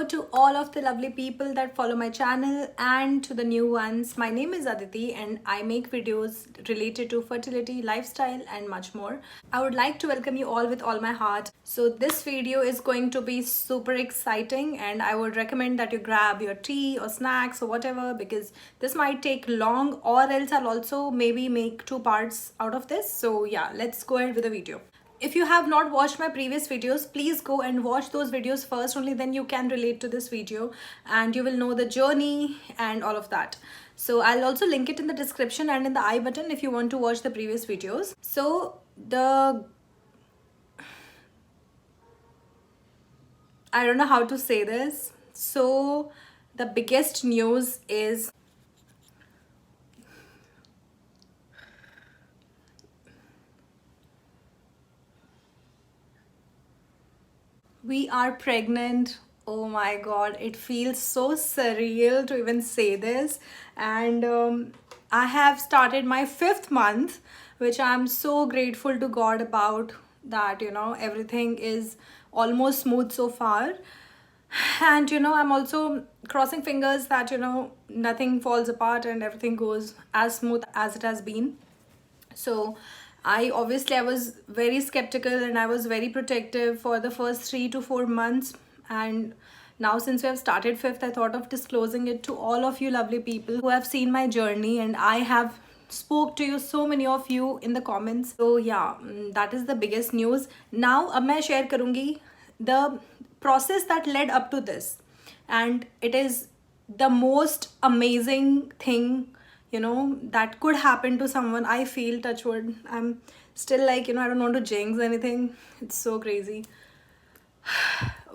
to all of the lovely people that follow my channel and to the new ones. My name is Aditi and I make videos related to fertility, lifestyle and much more. I would like to welcome you all with all my heart. So this video is going to be super exciting and I would recommend that you grab your tea or snacks or whatever, because this might take long, or else I'll also maybe make two parts out of this. So yeah, let's go ahead with the video. If you have not watched my previous videos, please go and watch those videos first. Only then you can relate to this video and you will know the journey and all of that. So I'll also link it in the description and in the I button if you want to watch the previous videos. So I don't know how to say this. So the biggest news is we are pregnant. Oh my god, it feels so surreal to even say this. And I have started my 5th month, which I'm so grateful to God about, that everything is almost smooth so far. And I'm also crossing fingers that nothing falls apart and everything goes as smooth as it has been. So I was very skeptical and I was very protective for the first 3 to 4 months. And now since we have started 5th, I thought of disclosing it to all of you lovely people who have seen my journey, and I have spoke to you, so many of you, in the comments. So yeah, that is the biggest news. Now अब मैं share करूँगी the process that led up to this, and it is the most amazing thing that could happen to someone. I feel, touch wood, I'm still like I don't want to jinx anything. It's so crazy.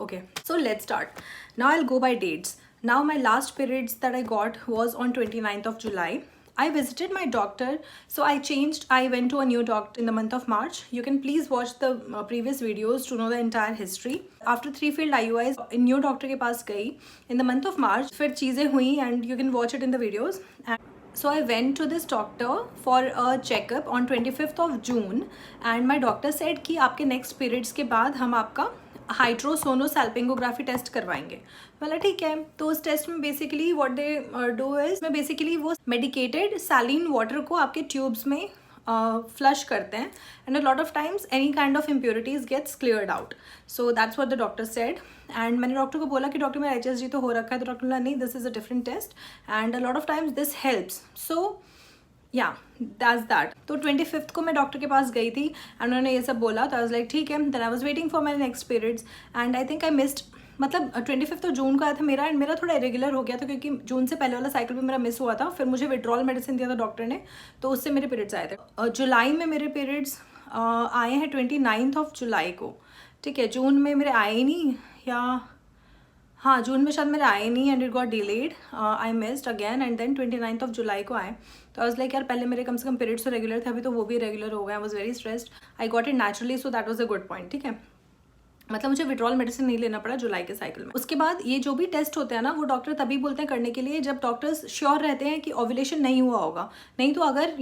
Okay, so let's start. Now I'll go by dates. Now my last periods that I got was on 29th of July. I visited my doctor, so I went to a new doctor in the month of March. You can please watch the previous videos to know the entire history. After 3 failed IUIs, in new doctor के पास गई in the month of March. फिर चीज़ें हुई and you can watch it in the videos. And so I went to this doctor for a checkup on 25th of June, and my doctor said कि आपके next periods के बाद हम आपका हाइड्रोसोनोसैल्पिंगोग्राफी test करवाएंगे. मतलब ठीक है. तो उस टेस्ट में basically what they do is, में बेसिकली वो मेडिकेटेड सैलिन वाटर को आपके ट्यूब्स में फ्लश करते हैं, and a lot of times any kind of impurities gets cleared out. So that's what the doctor said. And मैंने doctor को बोला कि डॉक्टर मेरा HSG तो हो रखा है. तो डॉक्टर बोला नहीं, this is a different test and a lot of times this helps. So yeah that's that. तो 25th को मैं डॉक्टर के पास गई थी एंड उन्होंने ये सब बोला. तो आई वाज लाइक ठीक है. Then I was waiting for my next periods and I think I missed, मतलब 25th ऑफ जून को आया था मेरा, एंड मेरा थोड़ा इरेगुलर हो गया था क्योंकि जून से पहले वाला साइकिल भी मेरा मिस हुआ था. फिर मुझे विड्रॉल मेडिसिन दिया था डॉक्टर ने, तो उससे मेरे पीरियड्स आए थे. जुलाई में मेरे पीरियड्स आए हैं 29th ऑफ जुलाई को. ठीक है. जून में मेरे आए ही नहीं, या हाँ जून में शायद मेरे आए नहीं, and it got delayed. I missed again and then 29th of July को आए. तो आई वाज लाइक यार पहले मेरे कम से कम पीरियड्स तो रेगुलर थे, अभी तो वो भी रेगुलर हो गए. I was very stressed. I got it naturally, so that was a good point. ठीक है. मतलब मुझे विड्रॉल मेडिसिन नहीं लेना पड़ा जुलाई के साइकिल में. उसके बाद ये जो भी टेस्ट होते हैं ना, वो डॉक्टर तभी बोलते हैं करने के लिए जब डॉक्टर्स श्योर रहते हैं कि ओव्यूलेशन नहीं हुआ होगा. नहीं तो अगर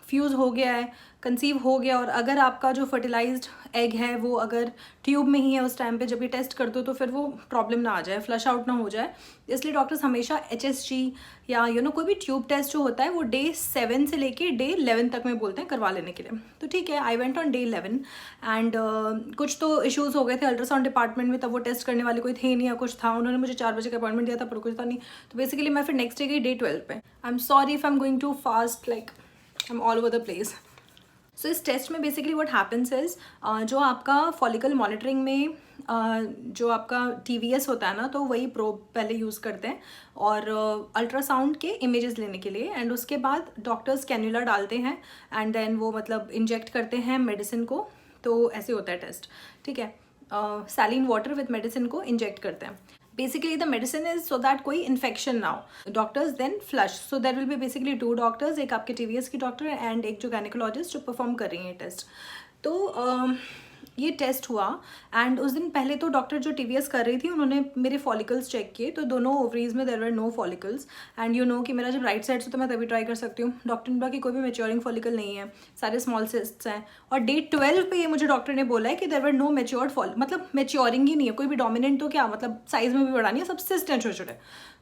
फ्यूज़ हो गया है, कंसीव हो गया, और अगर आपका जो फर्टिलाइज्ड एग है वो अगर ट्यूब में ही है उस टाइम पे जब ये टेस्ट कर दो, तो फिर वो प्रॉब्लम ना आ जाए, फ्लश आउट ना हो जाए. इसलिए डॉक्टर्स हमेशा HSG या कोई भी ट्यूब टेस्ट जो होता है वो डे 7 से लेके डे 11 तक में बोलते हैं करवा लेने के लिए. तो ठीक है. I went on day 11 and कुछ तो इश्यूज़ हो गए थे अल्ट्रासाउंड डिपार्टमेंट में. तब वो टेस्ट करने वाले कोई थे नहीं या कुछ था. उन्होंने मुझे 4 बजे का अपॉइंटमेंट दिया था पर कुछ था नहीं. तो बेसिकली मैं फिर नेक्स्ट डे गई डे 12 पे. I am sorry if I am going too fast, like I am all over the place. So इस टेस्ट में बेसिकली व्हाट हैपेंस इज, जो आपका फॉलिकल मॉनिटरिंग में जो आपका TVS होता है ना, तो वही प्रोब पहले यूज़ करते हैं और अल्ट्रासाउंड के इमेजेस लेने के लिए. एंड उसके बाद डॉक्टर्स कैन्यूला डालते हैं एंड देन वो मतलब इंजेक्ट करते हैं मेडिसिन को. तो ऐसे होता है टेस्ट. ठीक है. सैलिन वाटर विथ मेडिसिन को इंजेक्ट करते हैं. Basically the medicine is so that कोई infection ना हो. Doctors then flush. So there will be basically 2 doctors, एक आपके TVS की डॉक्टर एंड एक जो गायनेकोलॉजिस्ट जो परफॉर्म कर रही हैं टेस्ट. तो ये टेस्ट हुआ एंड उस दिन पहले तो डॉक्टर जो टीवीएस कर रही थी उन्होंने मेरे फॉलिकल्स चेक किए, तो दोनों ओवरीज में there were no follicles. And you know कि मेरा जब राइट साइड से तो मैं तभी ट्राई कर सकती हूँ, डॉक्टर ने बोला कि कोई भी मेच्योरिंग फॉलिकल नहीं है, सारे स्मॉल सिस्ट्स हैं। और डे 12 पे ये मुझे डॉक्टर ने बोला है कि देयर वर नो मेच्योर्ड मतलब मेच्योरिंग ही नहीं है, कोई भी डोमिनेंट तो क्या मतलब साइज में भी बड़ा नहीं है, सब सिस्ट हैं छोटे छोटे।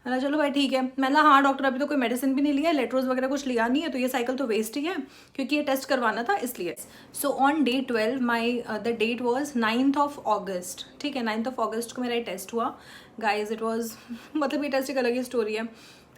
मैंने चलो भाई ठीक है। मैंने हाँ डॉक्टर अभी तो कोई मेडिसिन भी नहीं लिया, लेट्रोज वगैरह कुछ लिया नहीं है, तो ये साइकिल तो वेस्ट ही है क्योंकि ये टेस्ट करवाना था इसलिए। So on day 12 my the date was 9th of August, ठीक है 9th of August को मेरा ये टेस्ट हुआ गाइज। इट वॉज मतलब ये टेस्ट एक अलग ही स्टोरी है।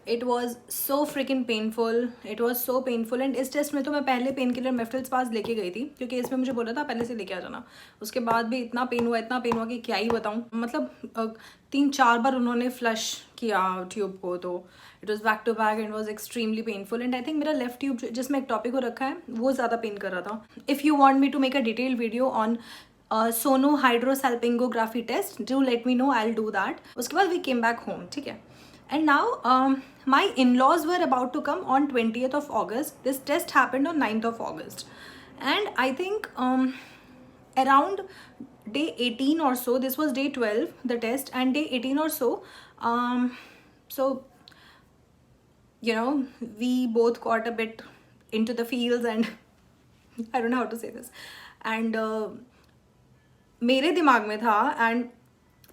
It was so freaking painful, it was so painful. And इस टेस्ट में तो मैं पहले पेन किलर मेफ्टिल्स पास लेके गई थी क्योंकि इसमें मुझे बोला था पहले से लेके आ जाना। उसके बाद भी इतना पेन हुआ कि क्या ही बताऊँ। मतलब 3-4 बार उन्होंने फ्लश किया ट्यूब को, तो it was back to back and was extremely painful. And I think मेरा लेफ्ट ट्यूब जिसमें एक टॉपिक हो रखा है वो ज़्यादा पेन कर रहा था। If you want me to make a detail video on sono hydrosalpingography test, do let me know, I will do that. उसके बाद वी केम बैक होम, ठीक है। And now my in-laws were about to come on 20th of August. This test happened on 9th of August. And I think around day 18 or so, this was day 12, the test, and day 18 or so, so, you know, we both got a bit into the fields and I don't know how to say this. And मेरे दिमाग में था, and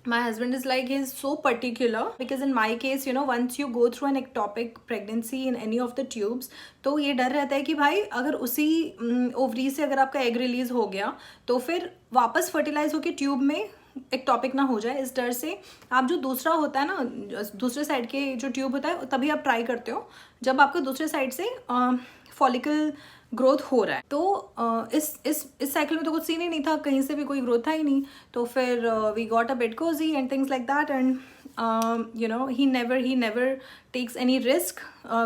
my husband is like, he's so particular because in my case, you know, once you go through an ectopic pregnancy in any of the tubes, तो ये डर रहता है कि भाई अगर उसी ओवरी से अगर आपका एग रिलीज हो गया तो फिर वापस फर्टिलाइज होकर ट्यूब में एक्टॉपिक ना हो जाए। इस डर से आप जो दूसरा होता है ना, दूसरे साइड के जो ट्यूब होता है तभी आप ट्राई करते हो जब आपका दूसरे साइड से फॉलिकल ग्रोथ हो रहा है। तो इस साइकिल में तो कुछ सीन ही नहीं था, कहीं से भी कोई ग्रोथ था ही नहीं। तो फिर we got a bit cozy and things like that. And you know, he never takes any risk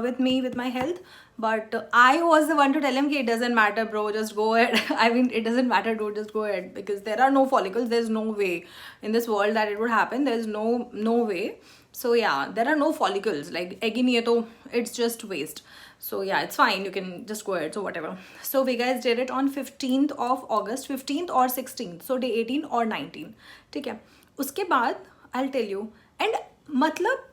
with me, with my health, but I was the one to tell him कि it doesn't matter bro, just go ahead. I mean it doesn't matter dude, just go ahead because there are no follicles, there's no way in this world that it would happen, there's no way. So yeah, there are no follicles, like egg ही नहीं है तो it's just waste. So yeah, it's fine, you can just go ahead, so whatever. So we guys did it on 15th of August, 15th or 16th, so day 18 or 19, ठीक है। उसके बाद I'll tell you, and मतलब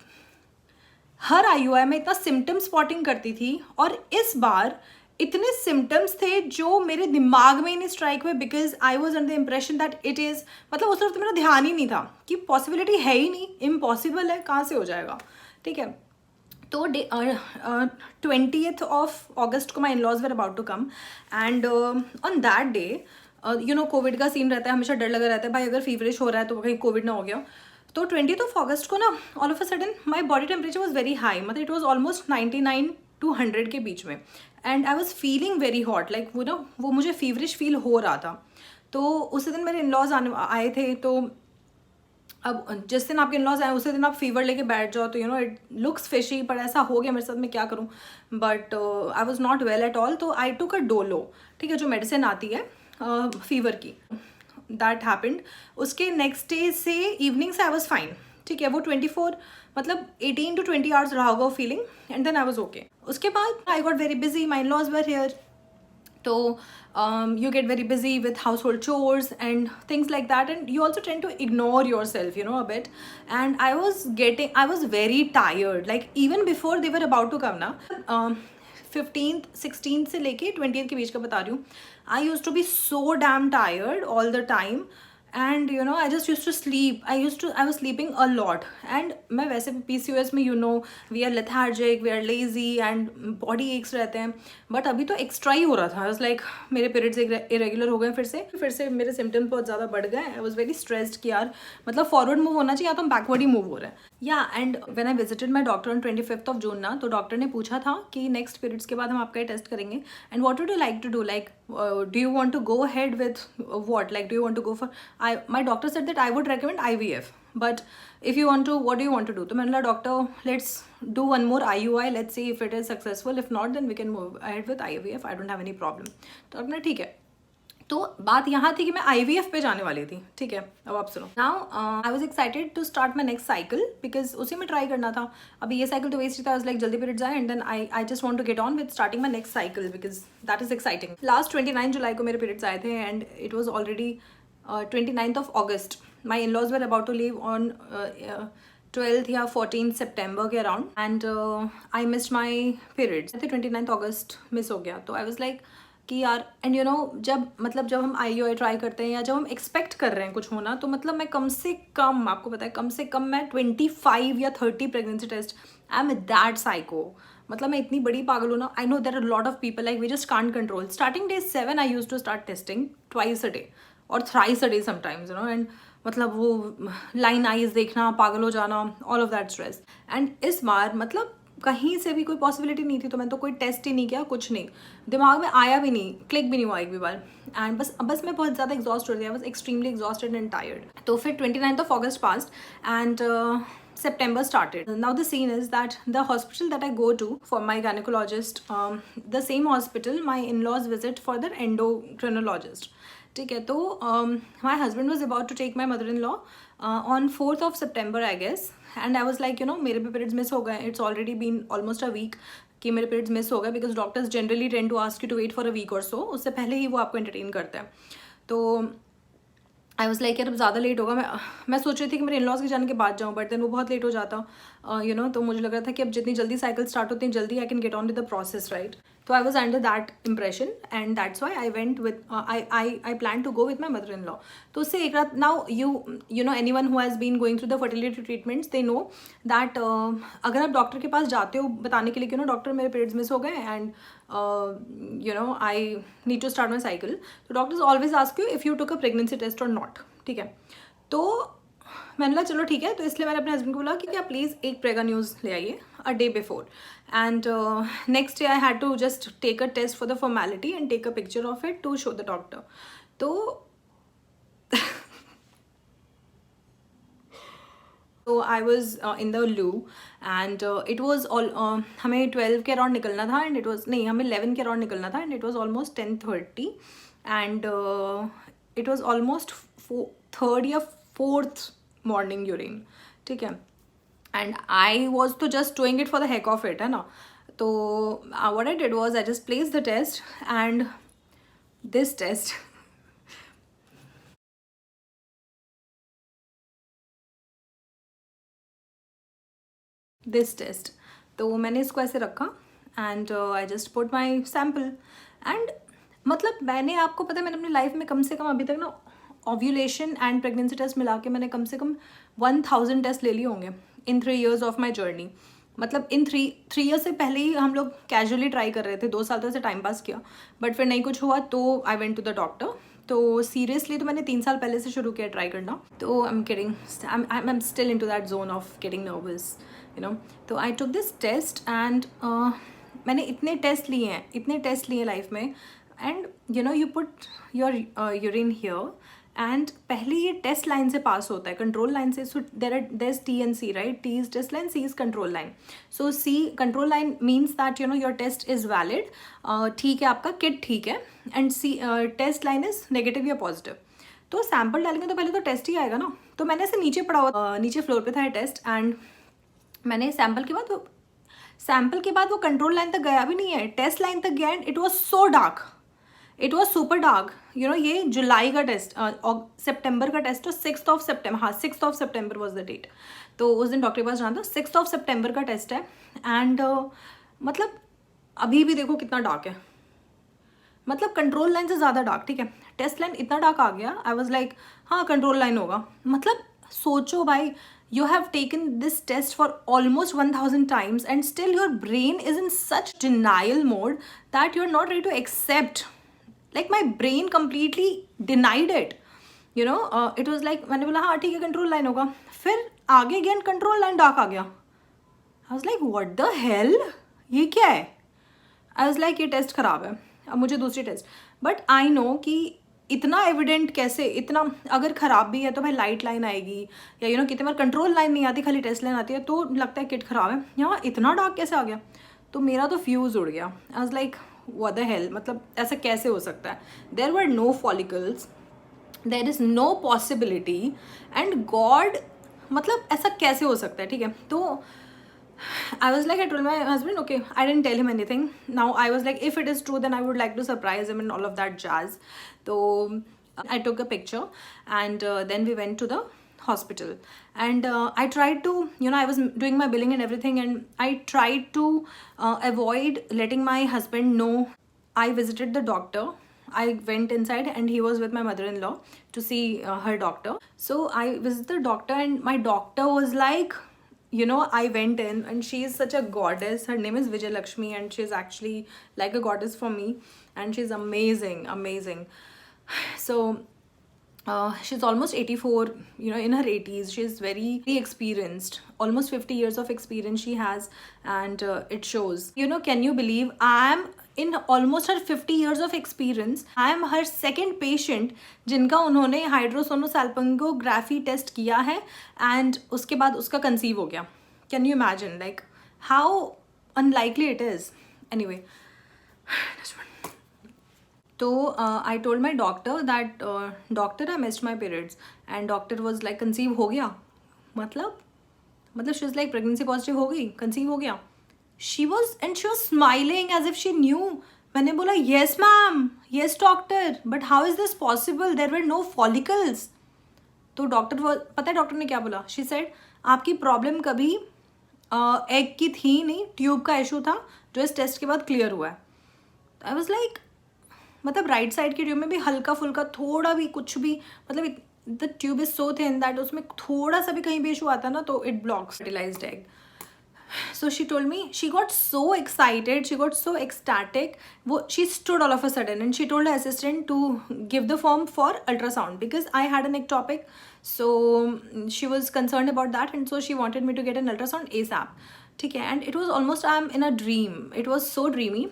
हर IUI में इतना symptom spotting करती थी और इस बार इतने सिम्टम्स थे जो मेरे दिमाग में ही नहीं स्ट्राइक हुए because I was under the impression that it is, मतलब उस तरफ तो मेरा ध्यान ही नहीं था कि पॉसिबिलिटी है ही नहीं, इम्पॉसिबल है, कहाँ से हो जाएगा, ठीक है। तो 20th of August को my in-laws were about to come and on that day you know Covid का सीन रहता है, हमेशा डर लगा रहता है भाई अगर फीवरिश हो रहा है तो कहीं कोविड ना हो गया। तो 20th of August को ना all of a sudden my body temperature was very high, मतलब इट वॉज ऑलमोस्ट 99 to 100 के बीच में and I was feeling very hot, like वो ना वो मुझे फीवरिश फील हो रहा था। तो उसी दिन मेरे इन-लॉज आए थे, तो अब जिस दिन आपके इन-लॉज आए उसी दिन आप फीवर लेके बैठ जाओ तो you know it looks fishy, पर ऐसा हो गया मेरे साथ, मैं क्या करूँ। But I was not well at all, तो आई टुक अ डोलो, ठीक है, जो मेडिसिन आती है फीवर की, दैट हैपेंड। उसके नेक्स्ट डे से इवनिंग से आई वॉज फाइन, ठीक है। वो 24 मतलब 18 to 20 आवर्स रहा होगा feeling and then I was okay. उसके बाद I got very busy, my in-laws were here, तो you get very busy with household chores and things like that, and you also tend to ignore yourself, you know, a bit. And I was very tired, like even before they were about to come na, 15th 16th से लेके 20th के बीच का बता रही हूँ, I used to be so damn tired all the time. And you know I just used to sleep, I was sleeping a lot. And मैं वैसे भी PCOS में you know we are lethargic, we are lazy and body aches रहते हैं, but अभी तो extra ही हो रहा था। I was like मेरे पीरियड्स इरेगुलर हो गए, फिर से मेरे सिम्टम्स बहुत ज़्यादा बढ़ गए। I was very stressed कि यार मतलब फॉरवर्ड मूव होना चाहिए या तो हम बैकवर्ड ही मूव हो रहे हैं। या and when I visited my doctor on 25th of June ना, तो डॉक्टर ने पूछा था कि नेक्स्ट पीरियड्स के बाद हम आपका ये टेस्ट करेंगे and what would you like to do, like do you want to go ahead with what, like do you want to go for, my doctor said that I would recommend IVF, but if you want to, what do you want to do? तो मैंने बोला doctor let's do one more IUI, let's see if it is successful, if not then we can move ahead with IVF, I don't have any problem। तो आपने ठीक है। तो बात यहाँ थी कि मैं IVF पे जाने वाली थी, ठीक है। अब आप सुनो। Now I was excited to start my next cycle because उसी में ट्राई करना था। अभी ये साइकिल तो वेस्ट था, लाइक जल्दी पीरियड्स आए and then I just want to get on with starting my next cycle because that is exciting. Last 29 जुलाई को मेरे पीरियड्स आए थे and it was already 29th of August. My in-laws were about to leave on 12th या 14th September के around, and I missed my periods. 29th August miss हो गया, तो I was like कि यार, एंड यू नो जब हम IUI try करते हैं या जब हम एक्सपेक्ट कर रहे हैं कुछ होना, तो मतलब मैं कम से कम, आपको पता है, कम से कम मैं 25 या 30 pregnancy test, I am that psycho. मतलब मैं इतनी बड़ी पागल हूँ ना. I know there are lot of people like we just can't control. Starting day 7 I use to start testing twice a day और thrice a day sometimes, you know. And मतलब वो लाइन आइज देखना, पागल हो जाना, all of that stress. And इस बार मतलब कहीं से भी कोई पॉसिबिलिटी नहीं थी, तो मैंने तो कोई टेस्ट ही नहीं किया, कुछ नहीं, दिमाग में आया भी नहीं, क्लिक भी नहीं हुआ एक भी बार. एंड बस मैं बहुत ज़्यादा एग्जॉस्ट हो गया, I was extremely exhausted and tired. तो फिर 29th of August passed, and September started. Now the scene is that the hospital that I go to for my gynecologist, the same hospital my in-laws visit for their endocrinologist. ठीक है, तो my husband was about to take my mother-in-law on 4th of September I guess, and I was like, you know, मेरे भी periods miss हो गए. It's already been almost a week कि मेरे periods miss हो गए, because doctors generally tend to ask you to wait for a week or so. उससे पहले ही वो आपको entertain करते हैं. तो आई वॉज लाइक यार अब ज़्यादा लेट होगा. मैं सोच रही थी कि मेरे इन-लॉज के जाने के बाद जाऊँ, बट देन वो बहुत लेट हो जाता, यू नो. तो मुझे लग रहा था कि अब जितनी जल्दी साइकिल स्टार्ट होती है जल्दी I can get on with the process, right. तो I was under that impression, and that's why I went with I plan to go with my mother in law. तो उससे एक रात, now you know anyone who has been going through the fertility treatments, they know that अगर आप doctor के पास जाते हो बताने के लिए कि नो डॉक्टर मेरे पीरियड्स मिस हो गए and you know I need to start my cycle, तो doctors always ask you if you took a pregnancy test और नॉट. ठीक है, तो मैंने बोला चलो ठीक है. तो इसलिए मैंने अपने हस्बैंड को बोला कि आप प्लीज़ एक प्रेगा न्यूज़ ले आइए a day before. And next day I had to just take a test for the formality and take a picture of it to show the doctor. तो तो I was in the loo, and it was all, हमें 12 के around निकलना था, and it was नहीं, हमें 11 के around निकलना था, and it was almost 10:30, and it was almost third या फोर्थ मॉर्निंग यूरिन. ठीक है, एंड आई वॉज तो just doing it for the heck of it, है ना. तो what I did was I just place the test, and this test तो मैंने इसको ऐसे रखा, and I just put my sample. And मतलब मैंने, आपको पता है, मैंने अपनी लाइफ में कम से कम अभी तक ना ओव्यूलेशन एंड प्रेगनेंसी टेस्ट मिला के मैंने कम से कम 1000 टेस्ट ले लिए होंगे इन 3 years ऑफ माई जर्नी. मतलब इन थ्री ईयर्स से पहले ही हम लोग कैजुअली ट्राई कर रहे थे, 2 साल तो ऐसे टाइम पास किया, बट फिर नहीं कुछ हुआ तो I went to the doctor. तो सीरियसली तो मैंने 3 साल पहले से शुरू किया ट्राई करना. तो I am kidding, I am still into that zone of getting nervous, you know. तो I took this test, and मैंने इतने टेस्ट लिए लाइफ में, and you know you put your urine here, and पहले ये test line से पास होता है, कंट्रोल लाइन से. So there is T and C, right. T is test line, C is control line. So C control line means that you know your test is valid, ठीक है, आपका kit ठीक है, and C test line is negative या positive. तो sample डालेंगे तो पहले तो टेस्ट ही आएगा ना. तो मैंने ऐसे नीचे पड़ा हुआ, नीचे फ्लोर पे था टेस्ट, एंड मैंने सैम्पल के बाद वो कंट्रोल लाइन तक गया भी नहीं है, टेस्ट लाइन तक गया, and it was so dark, it was super dark, you know. ये जुलाई का टेस्ट, सितंबर का टेस्ट, तो 6th of September, हाँ 6th of September was the date. तो उस दिन डॉक्टर के पास जाना था, 6th of September का टेस्ट है, एंड मतलब अभी भी देखो कितना डार्क है, मतलब कंट्रोल लाइन से ज़्यादा डार्क. ठीक है, टेस्ट लाइन इतना डार्क आ गया, आई वॉज लाइक हाँ कंट्रोल लाइन होगा. मतलब सोचो भाई, you have taken this test for almost 1000 times, and still your brain is in such denial mode that you're not ready to accept. Like my brain completely denied it, you know. It was like, मैंने बोला हाँ ठीक है control line होगा, फिर आगे again control line dark आ गया. I was like what the hell, ये क्या है. I was like ये टेस्ट खराब है, अब मुझे दूसरी टेस्ट. बट आई नो कि इतना एविडेंट कैसे, इतना अगर ख़राब भी है तो भाई लाइट लाइन आएगी, या यू नो कितने बार कंट्रोल लाइन नहीं आती, खाली टेस्ट लाइन आती है, तो लगता है किट ख़राब है. यहाँ इतना डार्क कैसे आ गया. तो मेरा तो फ्यूज़ उड़ गया. I was like what the hell, मतलब ऐसा कैसे हो सकता है. There were no follicles, there is no possibility, and God, मतलब ऐसा कैसे हो सकता है. ठीक है, तो I was like, I told my husband, okay, I didn't tell him anything. Now I was like, if it is true, then I would like to surprise him and all of that jazz. तो I took a picture, and then we went to the hospital. And I tried to, I was doing my billing and everything, and I tried to avoid letting my husband know I visited the doctor. I went inside and he was with my mother-in-law to see her doctor. So I visited the doctor, and my doctor was like, I went in, and she is such a goddess. Her name is Vijay Lakshmi, and she's actually like a goddess for me, and she's amazing, amazing. So she's almost 84, in her 80s. She's very experienced, almost 50 years of experience she has, and it shows. Can you believe I am in almost her 50 years of experience, I am her second patient जिनका उन्होंने हाइड्रोसोनोसैल्पिंगोग्राफी test किया है, and उसके बाद उसका conceive हो गया. Can you imagine like how unlikely it is. Anyway, तो I told my doctor that doctor I missed my periods, and doctor was like conceive हो गया. मतलब she is like pregnancy positive हो गई, कंसीव हो गया. She was smiling as if she knew. मैंने बोला yes ma'am, yes doctor, but how is this possible, there were no follicles. तो पता है डॉक्टर ने क्या बोला? शी सेड आपकी प्रॉब्लम कभी एग की थी नहीं, ट्यूब का इशू था जो इस टेस्ट के बाद क्लियर हुआ है. आई वॉज लाइक, मतलब राइट साइड की ट्यूब में भी हल्का फुल्का थोड़ा भी कुछ भी, मतलब the tube is so thin that उसमें थोड़ा सा भी कहीं भी इशू आता ना तो it blocks fertilized egg. So she told me she got so excited, she got so ecstatic. She stood all of a sudden and she told her assistant to give the form for ultrasound because I had an ectopic. So she was concerned about that, and so she wanted me to get an ultrasound ASAP. ठीक है, and it was almost I'm in a dream. It was so dreamy.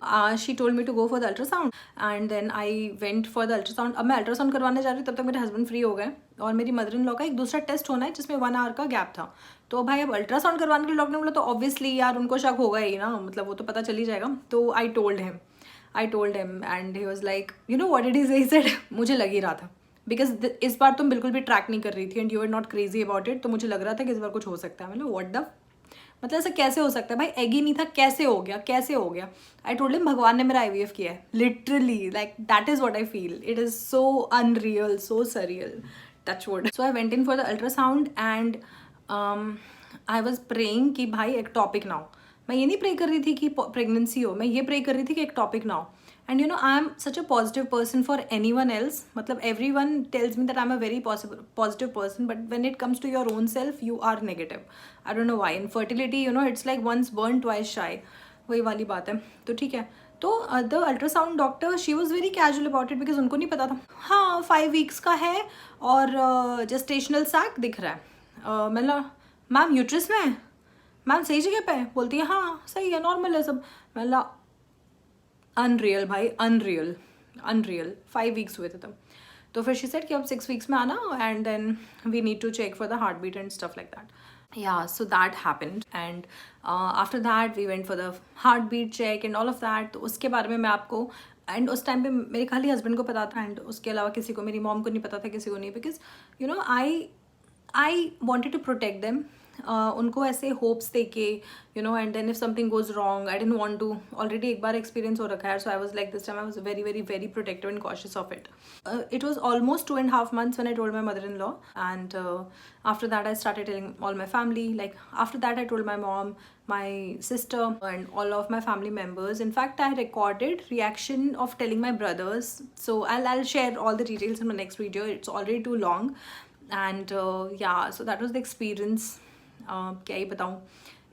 She told me to go for the ultrasound, and then I went for the ultrasound. अब मैं ultrasound करवाने जा रही हूँ, तब तक मेरे हस्बैंड फ्री हो गए, और मेरी मदर इन लॉ का एक दूसरा टेस्ट होना है जिसमें 1 आवर का गैप था. तो भाई अब अल्ट्रासाउंड करवाने के लिए डॉक्टर ने बोला, तो ऑब्वियसली यार उनको शक होगा ही ना, मतलब वो तो पता चल ही जाएगा. तो I told him and he was like, what did he said. मुझे लग ही रहा था बिकॉज इस बार तुम बिल्कुल भी ट्रैक नहीं कर रही थी and you are not crazy about it. तो मुझे लग रहा था कि इस बार कुछ हो सकता है. मतलब व्हाट द, मतलब ऐसा कैसे हो सकता है भाई, एग ही नहीं था, कैसे हो गया. आई टोल्ड हिम भगवान ने मेरा IVF किया है, literally, like that is what I feel. It is so unreal, so surreal, touch wood. So I went in for the ultrasound and I was praying कि भाई एक्टॉपिक ना हो. मैं ये नहीं प्रे कर रही थी कि प्रेगनेंसी हो, मैं ये प्रे कर रही थी कि एक्टॉपिक ना हो. And I am such a positive person for anyone else. Matlab everyone tells me that I'm a very positive person, but when it comes to your own self, you are negative. I don't know why. Infertility, it's like once burned, twice shy. वही वाली बात है. तो ठीक है. तो the ultrasound doctor, she was very casual about it because उनको नहीं पता था. हाँ 5 weeks का है और gestational sac दिख रहा है. मतलब मैम यूट्रस में है, मैम सही जगह पे है. बोलती है हाँ सही है, नॉर्मल है सब. मतलब अनरियल भाई, अनरियल. 5 weeks हुए थे तब. तो फिर शी सेड कि अब 6 weeks में आना, and then we need to check for the heart beat and stuff like that. Yeah, so that happened, and after that we went for the heartbeat check and all of that. तो उसके बारे में मैं आपको, and उस time पे मेरे खाली हस्बैंड को पता था, एंड उसके अलावा किसी को, मेरी मॉम को नहीं पता था, किसी को नहीं, because I wanted to protect them. उनको ऐसे होप्स दे के, and then if something goes wrong, I didn't want to. Already एक बार एक्सपीरियंस हो रखा है, so I was like this time I was very very very protective and cautious of it. It was almost 2.5 months when I told my mother-in-law, and after that I started telling all my family. Like after that I told my mom, my sister, and all of my family members. In fact, I recorded reaction of telling my brothers, so I'll share all the details in my next video. It's already too long, and yeah, so that was the experience. क्या ही बताऊँ.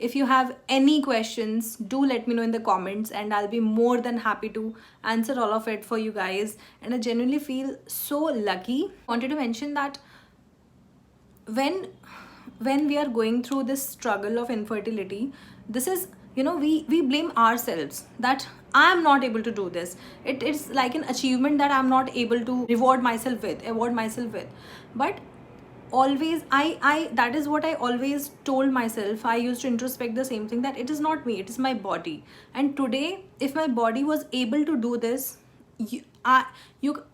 If you have any questions, do let me know in the comments, and I'll be more than happy to answer all of it for you guys. And I genuinely feel so lucky. Wanted to mention that when we are going through this struggle of infertility, this is, we blame ourselves that I am not able to do this. It is like an achievement that I am not able to award myself with. But always I that is what I always told myself. I used to introspect the same thing, that it is not me, it is my body. And today, if my body was able to do this,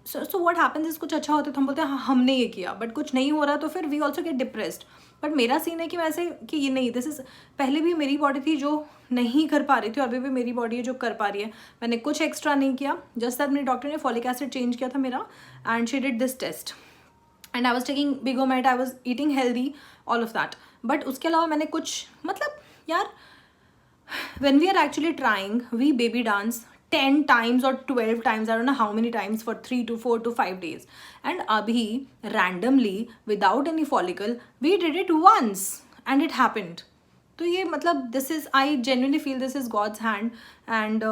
so what happens is, कुछ अच्छा होता है तो हम बोलते हैं हाँ हमने ये किया, बट कुछ नहीं हो रहा तो फिर we also get depressed. But मेरा सीन है कि मैं ऐसे कि ये नहीं, दिस इज, पहले भी मेरी बॉडी थी जो नहीं कर पा रही थी और अभी भी मेरी बॉडी है जो कर पा रही है. मैंने कुछ एक्स्ट्रा नहीं किया, जस्ट दैट मेरे डॉक्टर ने फॉलिक एसिड चेंज किया था मेरा, and she did this test and I was taking Bigomet, I was eating healthy, all of that. But उसके अलावा मैंने कुछ, मतलब यार, when we are actually trying, we baby dance 10 times or 12 times, I don't know how many times, for 3 to 4 to 5 days. And abhi, randomly, without any follicle, we did it once and it happened. तो ये मतलब, this is, I genuinely feel this is God's hand, and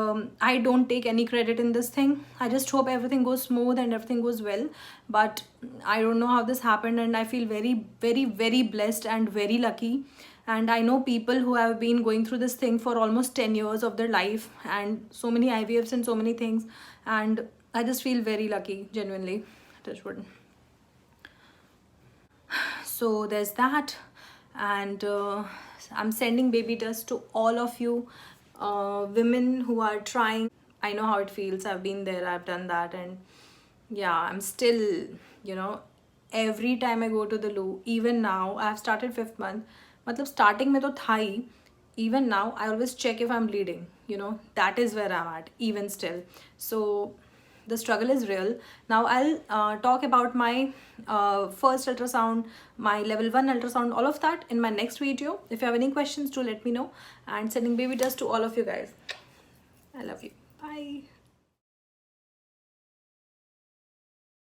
I don't take any credit in this thing. I just hope everything goes smooth and everything goes well. But I don't know how this happened, and I feel very, very, very blessed and very lucky. And I know people who have been going through this thing for almost 10 years of their life, and so many IVFs and so many things, and I just feel very lucky, genuinely. Touch wood. So there's that, and I'm sending baby dust to all of you women who are trying. I know how it feels, I've been there, I've done that, and yeah, I'm still, you know, every time I go to the loo, even now I've started 5th month, मतलब starting में तो था ही, even now I always check if I'm bleeding, you know, that is where I'm at even still. So the struggle is real. Now I'll talk about my first ultrasound, my level 1 ultrasound, all of that in my next video. If you have any questions, do let me know, and sending baby dust to all of you guys. I love you. Bye.